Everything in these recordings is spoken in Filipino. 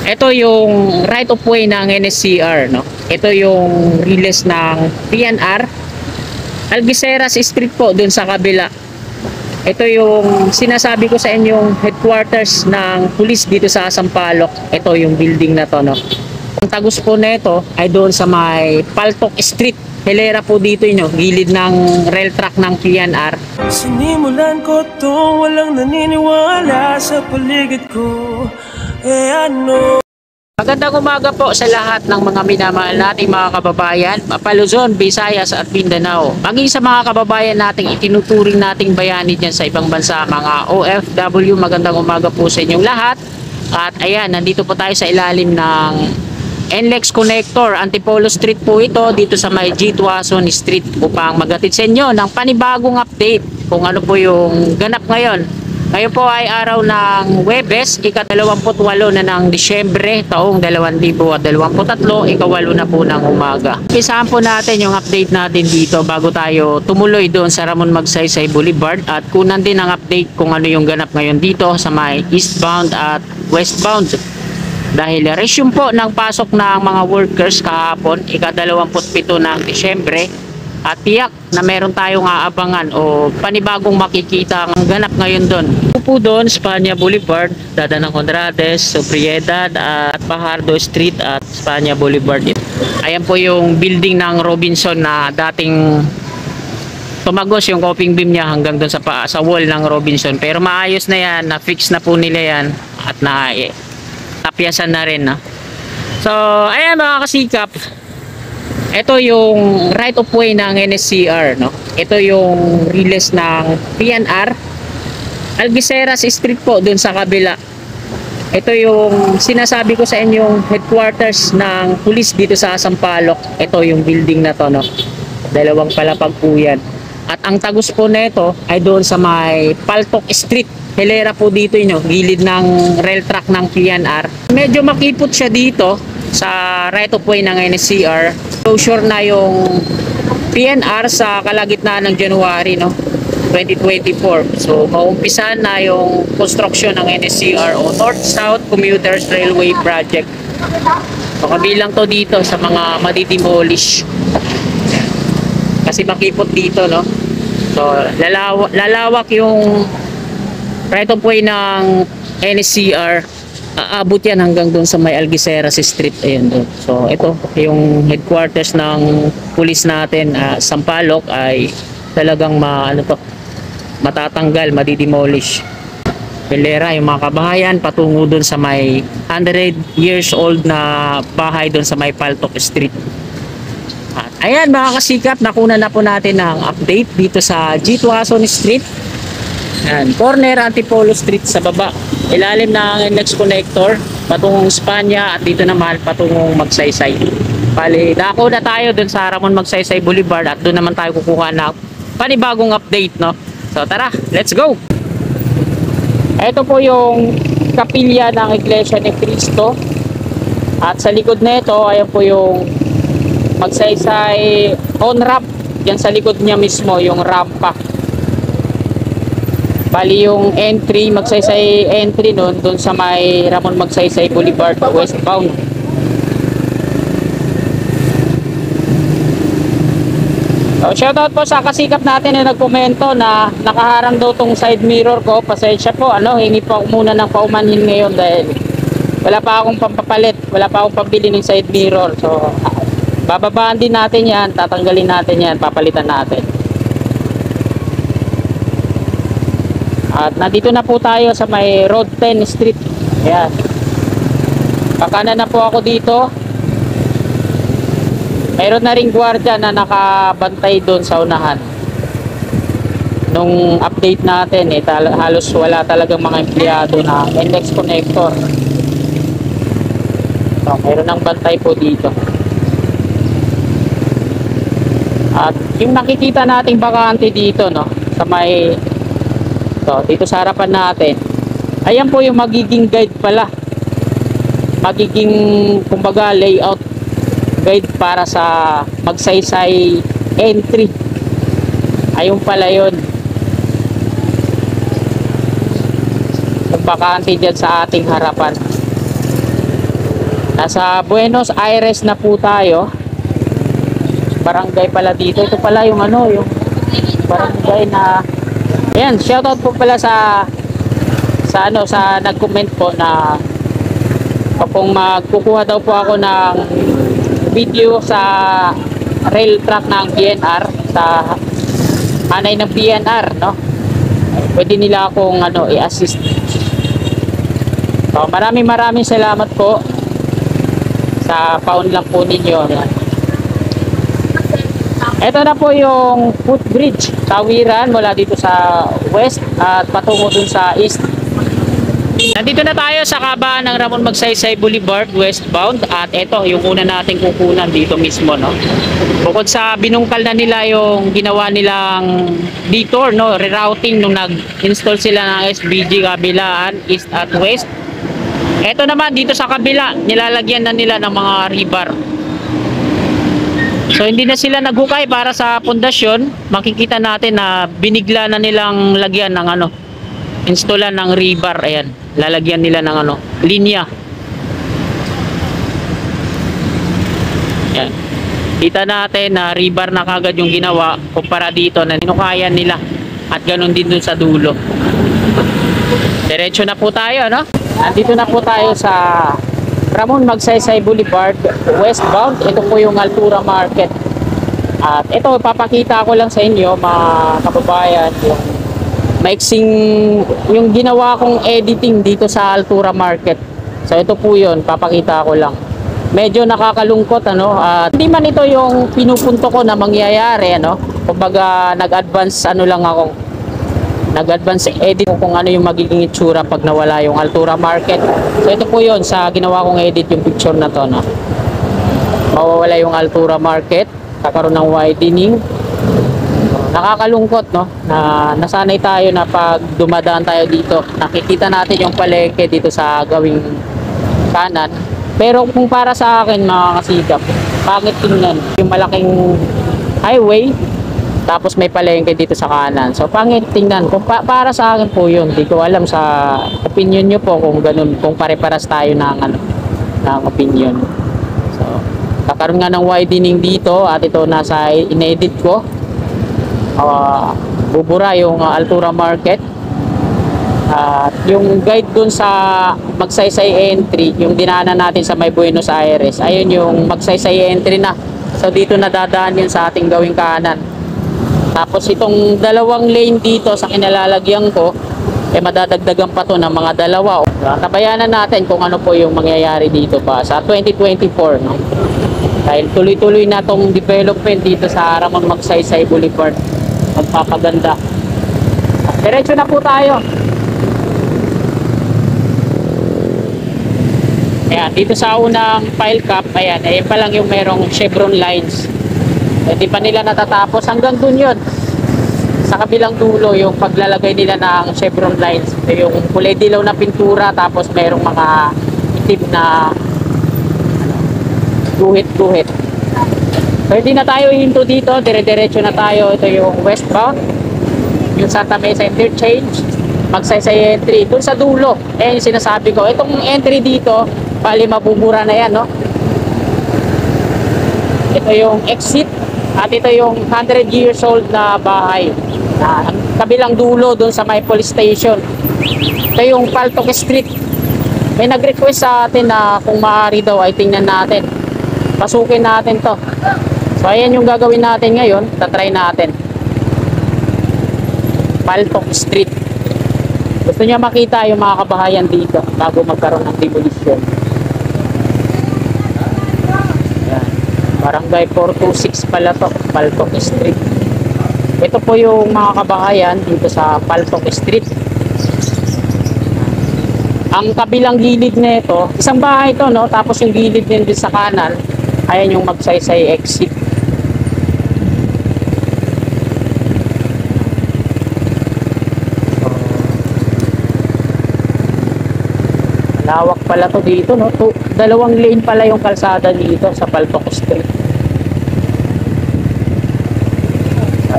Ito yung right of way ng NSCR, no? Ito yung release ng PNR. Algeciras Street po, dun sa kabila. Ito yung sinasabi ko sa inyong headquarters ng police dito sa Sampaloc. Ito yung building na to, no? Ang tagus po nito ay doon sa may Paltok Street. Hilera po dito yun, gilid ng rail track ng PNR. Sinimulan ko to, walang naniniwala sa paligid ko. Ano? Magandang umaga po sa lahat ng mga minamahal nating mga kababayan, Luzon, Visayas at Mindanao. Maging sa mga kababayan nating itinuturing nating bayani dyan sa ibang bansa, mga OFW, magandang umaga po sa inyong lahat. At ayan, nandito po tayo sa ilalim ng NLEX Connector, Antipolo Street po ito, dito sa may G. Tuason Street, upang magatid sa inyo ng panibagong update kung ano po yung ganap ngayon. Ngayon po ay araw ng Huwebes, ika-28 na ng Disyembre, taong 2023, ika-8 na po ng umaga. Umpisahan po natin yung update natin dito bago tayo tumuloy doon sa Ramon Magsaysay Boulevard at kunan din ang update kung ano yung ganap ngayon dito sa may eastbound at westbound. Dahil resume po ng pasok ng mga workers kahapon, ika-27 ng Disyembre, at tiyak na meron tayong aabangan o panibagong makikita ang ganap ngayon doon. Po doon, Spania Boulevard, Dada ng Conrades, Sobriedad at Fajardo Street at Spania Boulevard. Ayan po yung building ng Robinson na dating tumagos yung coping beam niya hanggang doon sa wall ng Robinson. Pero maayos na yan, na-fix na po nila yan at tapyasan na rin. So, ayan mga kasikap. Ito yung right of way ng NSCR, no? Ito yung release ng PNR. Algeciras Street po, dun sa kabila. Ito yung sinasabi ko sa inyong headquarters ng police dito sa Sampaloc. Ito yung building na to, no? Dalawang palapag po yan. At ang tagus po nito ay doon sa may Paltok Street. Hilera po dito yun, gilid ng rail track ng PNR. Medyo makipot siya dito sa right of way ng NSCR. Closure na yung PNR sa kalagitnaan ng January, no, 2024. So maumpisan na yung construction ng NSCR o North-South Commuters Railway Project. So kabilang to dito sa mga madidemolish kasi makipot dito, no. So lalawak yung right of way ng NSCR. Aabot yan hanggang doon sa may Algeciras Street. Ayun doon. So ito yung headquarters ng police natin, Sampaloc, ay talagang matatanggal, madidemolish. Hilera yung mga kabahayan patungo doon sa may 100 years old na bahay doon sa may Paltok Street. At ayan mga kasikap, nakuna na po natin ng update dito sa G. Tuason Street. Ayan, corner Antipolo Street sa baba, ilalim ng NLEX Connector patungong Spania, at dito naman patungong Magsaysay. Bali, dako na tayo dun sa Ramon Magsaysay Boulevard at doon naman tayo kukuha ng panibagong update, no? So tara, let's go! Ito po yung kapilya ng Iglesia ni Cristo, at sa likod nito, ayan po yung Magsaysay on-ramp. Yan sa likod niya mismo yung rampa. Bali yung entry, Magsaysay entry nun, dun sa may Ramon Magsaysay Boulevard westbound. So shoutout po sa kasikap natin na nagkomento na nakaharang daw tong side mirror ko. Pasensya po, hingi po ako muna ng paumanhin ngayon dahil wala pa akong pampapalit, wala pa akong pambili ng side mirror. So bababaan din natin yan, tatanggalin natin yan, papalitan natin. At nandito na po tayo sa may Road 10 Street. Ayan. Pakanan na po ako dito. Mayroon na ring gwardiya na nakabantay doon sa unahan. Nung update natin, halos wala talagang mga empleyado na NLEX Connector. So, mayroon ng bantay po dito. At yung nakikita nating bakante dito, no, sa may dito sa harapan natin, ayan po yung magiging guide pala, magiging kumbaga layout guide para sa Magsaysay entry. Ayun pala yun, yung bakante dyan sa ating harapan. Nasa Buenos Aires na po tayo. Barangay pala dito. Ito pala yung ano, yung barangay na... Ayan, shoutout po pala sa nag-comment po na kung magkukuha daw po ako ng video sa rail track ng PNR, sa hanay ng PNR, no? Pwede nila akong i-assist. So, maraming salamat po sa paun lang po ninyo. Ito na po yung footbridge, tawiran mula dito sa west at patungo dun sa east. Nandito na tayo sa kabahan ng Ramon Magsaysay Boulevard westbound at ito yung una nating kukunan dito mismo, no. Bukod sa binungkal na nila yung ginawa nilang detour, no, rerouting nung nag-install sila ng SBG kabilaan east at west. Ito naman dito sa kabila, nilalagyan na nila ng mga rebar. So hindi na sila naghukay para sa pundasyon. Makikita natin na binigla na nilang lagyan ng installan ng rebar. Ayan, lalagyan nila ng linya. Ayan. Kita natin na rebar na kagad yung ginawa kumpara dito na ninukayan nila. At ganun din dun sa dulo. Diretso na po tayo, no? Nandito na po tayo sa Ramon Magsaysay Boulevard westbound. Ito po yung Altura Market. At ito, papakita ko lang sa inyo mga kababayan yung maiksing yung ginawa kong editing dito sa Altura Market. So ito po yun, papakita ko lang. Medyo nakakalungkot, at hindi man ito yung pinupunto ko na mangyayari, kumbaga nag-advance lang ako, nag-advance edit kung ano yung magiging itsura pag nawala yung Altura Market. So ito po yun, sa ginawa kong edit yung picture na to, mawawala yung Altura Market, kakaroon ng widening. Nakakalungkot, na nasanay tayo na pag dumadaan tayo dito, nakikita natin yung palengke dito sa gawing kanan. Pero kung para sa akin mga kasigap, pangit tingnan yung malaking highway tapos may palengke dito sa kanan. So pangit tingnan. Kung para sa akin po yun, di ko alam sa opinion nyo po kung ganun, kung pare-paras tayo ng opinion. So kakaroon nga ng widening dito at ito nasa inedit ko. Bubura yung Altura Market. Yung guide dun sa Magsaysay entry, yung dinaanan natin sa may Buenos Aires, ayun yung Magsaysay entry na. So dito na dadaan yun sa ating gawing kanan. Tapos itong dalawang lane dito sa kinalalagyan ko, madadagdagan pa to ng mga dalawa. Tabayanan natin kung ano po yung mangyayari dito pa sa 2024, no? Dahil tuloy-tuloy na tong development dito sa Ramon Magsaysay Boulevard. Magpapaganda. Diretso na po tayo. Ayan, dito sa unang pile cap, ayan pa lang yung merong chevron lines. Hindi pa nila natatapos hanggang dun yun. Sa kabilang dulo, yung paglalagay nila ng chevron lines. Ito yung kulay dilaw na pintura, tapos merong mga itim na guhit-guhit. So hindi na tayo hinto dito, dire-diretso na tayo. Ito yung westbound, yung Santa Mesa Interchange, Magsaysay entry. Dun sa dulo, yung sinasabi ko, itong entry dito, bali mabubura na yan, Ito yung exit at ito yung 100 years old na bahay. Kabilang dulo dun sa may police station. Ito yung Paltok Street. May nag-request sa atin na kung maaari daw ay tingnan natin. Pasukin natin to. So ayan yung gagawin natin ngayon. Tatry natin. Paltok Street. Gusto niya makita yung mga kabahayan dito bago magkaroon ng demolition. Barangay 426 pala to, Paltok Street. Ito po yung mga kabahayan dito sa Paltok Street. Ang kabilang gilid nito, isang bahay to, tapos yung gilid din sa kanan, ayan yung Magsaysay exit. Lawak pala to dito, dalawang lane pala yung kalsada dito sa Paltok Street.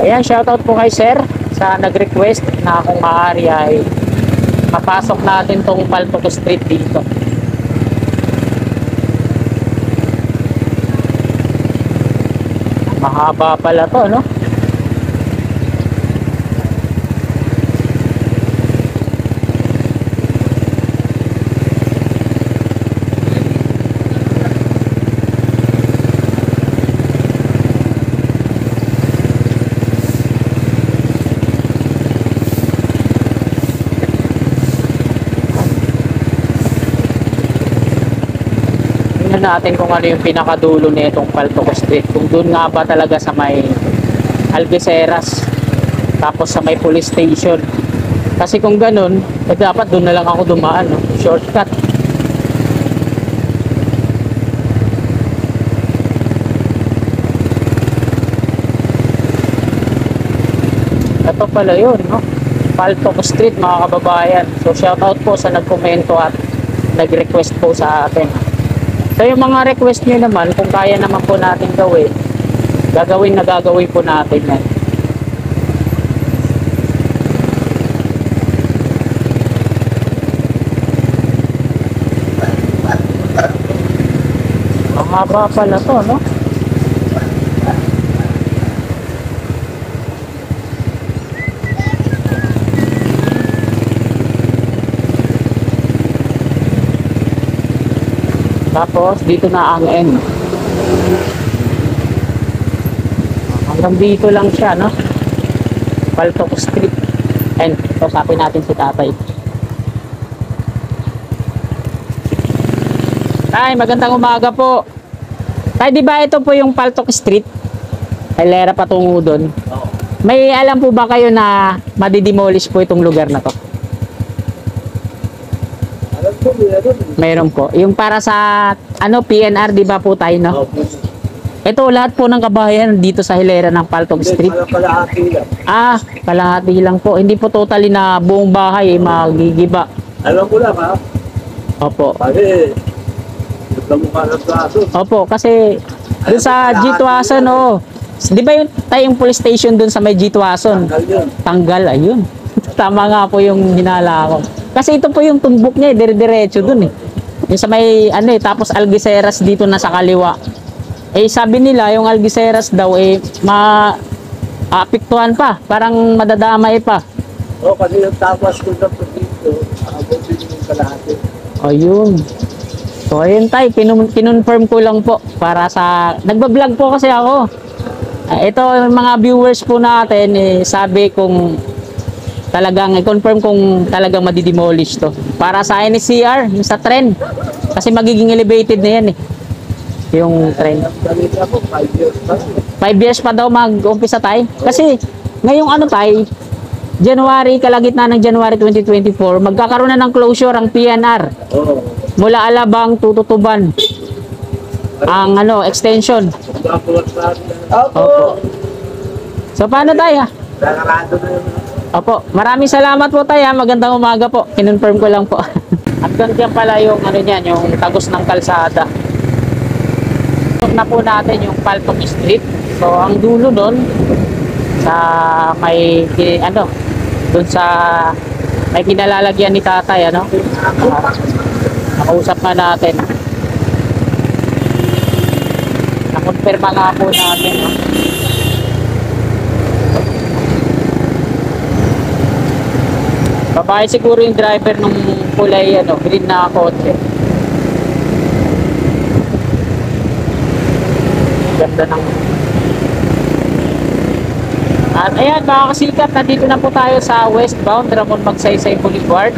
Ayan, shoutout po kay sir sa nag-request na kung maaari ay mapasok natin tong Paltok Street dito. Mahaba pala to, no? Tingnan natin kung ano yung pinakadulo nitong Paltoco Street. Kung doon nga ba talaga sa may Algeciras, tapos sa may police station. Kasi kung ganun, dapat doon na lang ako dumaan, no? Shortcut. Ito pala yun, no? Paltoco Street, mga kababayan. So shoutout po sa nagkomento at nag-request po sa atin. So yung mga request nyo naman, kung kaya naman po natin gawin, gagawin po natin yan. Ang haba pala to, no? Tapos dito na ang end. Hanggang dito lang siya, no? Paltoco Street. And usapin natin si tatay. Tay, magandang umaga po. Tay, di ba ito po yung Paltoco Street? Hilera patungo doon. May alam po ba kayo na madidemolish po itong lugar na to? Mayroon po. Yung para sa ano PNR, di ba po tayo, no? Ito lahat po ng kabahayan dito sa hilera ng Paltoco Street. Kalahati lang. Ah, kalahati lang po. Hindi po totally na buong bahay magigiba. Alam ko lang ha. Opo. Kasi, nagkamukha ng braso. Opo, kasi doon sa G-Tuason, oh. Di ba yung tayong police station doon sa may G-Tuason? Tanggal yun. Tanggal, ayun. Tama nga po yung hinala ko. Kasi ito po yung tumbok niya, dire-diretso dun eh. Yung sa may, ano eh, tapos Algeciras dito na sa kaliwa. Eh, sabi nila, yung Algeciras daw eh, maapektuhan pa. Parang madadamay pa. O, kasi yung tapas ko na po dito, abutin yung kalahati. Ayun. So, ayun tay, kinonfirm ko lang po para sa, nagbablog po kasi ako. Ito, yung mga viewers po natin, eh, sabi kung talagang i-confirm kung talagang madidemolish to. Para sa NCR, yung sa trend. Kasi magiging elevated na yan eh. Yung trend. Dalita mo, 5 years pa. 5 years pa daw mag-umpisa tayo. Kasi ngayong ano tayo, January, kalagitnaan ng January 2024, magkakaroon na ng closure ang PNR. Oo. Mula Alabang to Tutuban. Ang ano, extension. Magkakulat sa atin. Opo. So paano tayo? Nakarado na yun. Opo, maraming salamat po tayo. Magandang umaga po. Kinonfirm ko lang po. At ganyan pala yung ano niyan, yung tagos ng kalsada. Ito na po natin yung Paltoco Street. So ang dulo doon sa may ano, doon sa may kinalalagyan ni tatay, ano? Nakausap nga natin. Nakonfirma nga po natin, no? Babae siguro yung driver nung kulay ano, green na kotse. Ganda ng... At ayan mga kasikat, nandito na po tayo sa westbound Ramon Magsaysay Boulevard.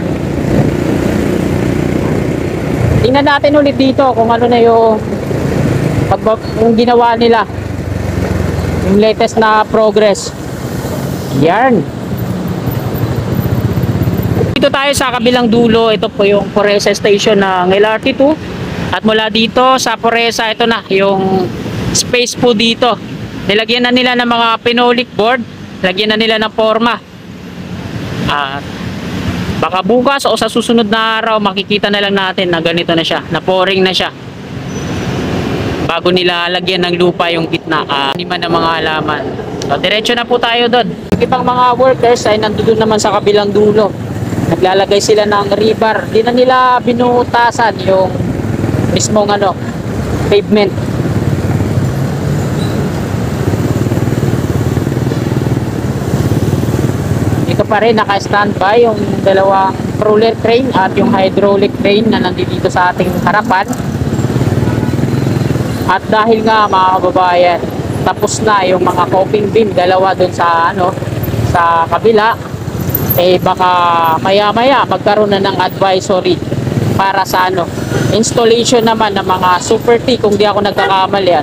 Tingnan natin ulit dito kung ano na yung ginawa nila. Yung latest na progress. Yan. Dito tayo sa kabilang dulo, ito po yung Poresa Station ng LRT2. At mula dito sa Poresa, ito na yung space po dito. Nilagyan na nila ng mga phenolic board, lagyan na nila ng forma. At baka bukas o sa susunod na araw makikita na lang natin na ganito na siya, na pouring na siya. Bago nila lagyan ng lupa yung gitna, lima ng mga halaman. So diretso na po tayo doon. Yung ibang mga workers ay nandoon naman sa kabilang dulo. Naglalagay sila ng rebar. Di na nila binutasan yung mismong ano, pavement. pa rin naka-standby yung dalawang crawler crane at yung hydraulic crane na nandito sa ating harapan. At dahil nga mga kababayan, tapos na yung mga coping beam, dalawa dun sa sa kabila, eh baka maya-maya magkaroon na ng advisory para sa installation naman ng mga Super T, kung di ako nagkakamali,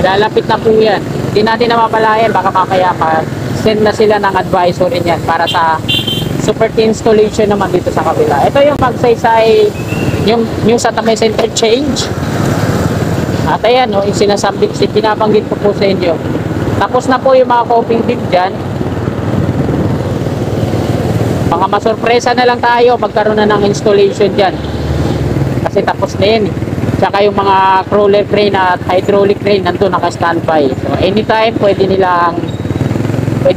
lalapit na po yan. Hindi natin namamalayan, baka mamaya send na sila ng advisory niyan para sa Super T installation naman dito sa kabila. Ito yung magsaysay, yung sa Tames Interchange. At ayan, yung pinabanggit ko po sa inyo. Tapos na po yung mga coping beam dyan. Mga masurpresa na lang tayo, magkaroon na ng installation dyan. Kasi tapos na yan. Tsaka yung mga crawler crane at hydraulic crane nandun naka-standby. So anytime pwede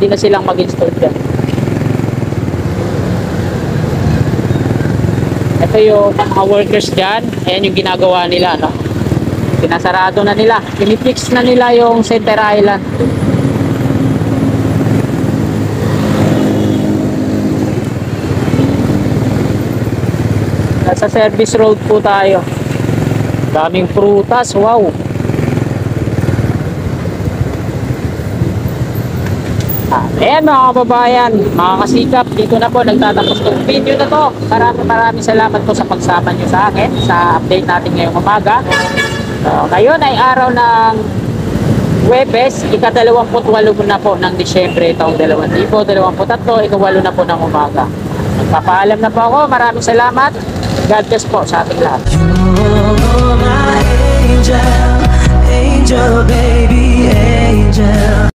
na silang mag-install dyan. Ito yung mga workers dyan. Ayan yung ginagawa nila, Pinasarado na nila. Pinifix na nila yung center island. Nasa service road po tayo. Daming prutas, wow. Ayan mga kababayan, mga kasikap, dito na po nagtatapos ng video na to. Maraming salamat po sa pagsama nyo sa akin sa update natin ngayong umaga. Ngayon ay araw ng Huwebes, ika-28 na po ng Disyembre taong 2023, ika-8 na po ng umaga. Magpapaalam na po ako, maraming salamat. God bless po sa ating lahat.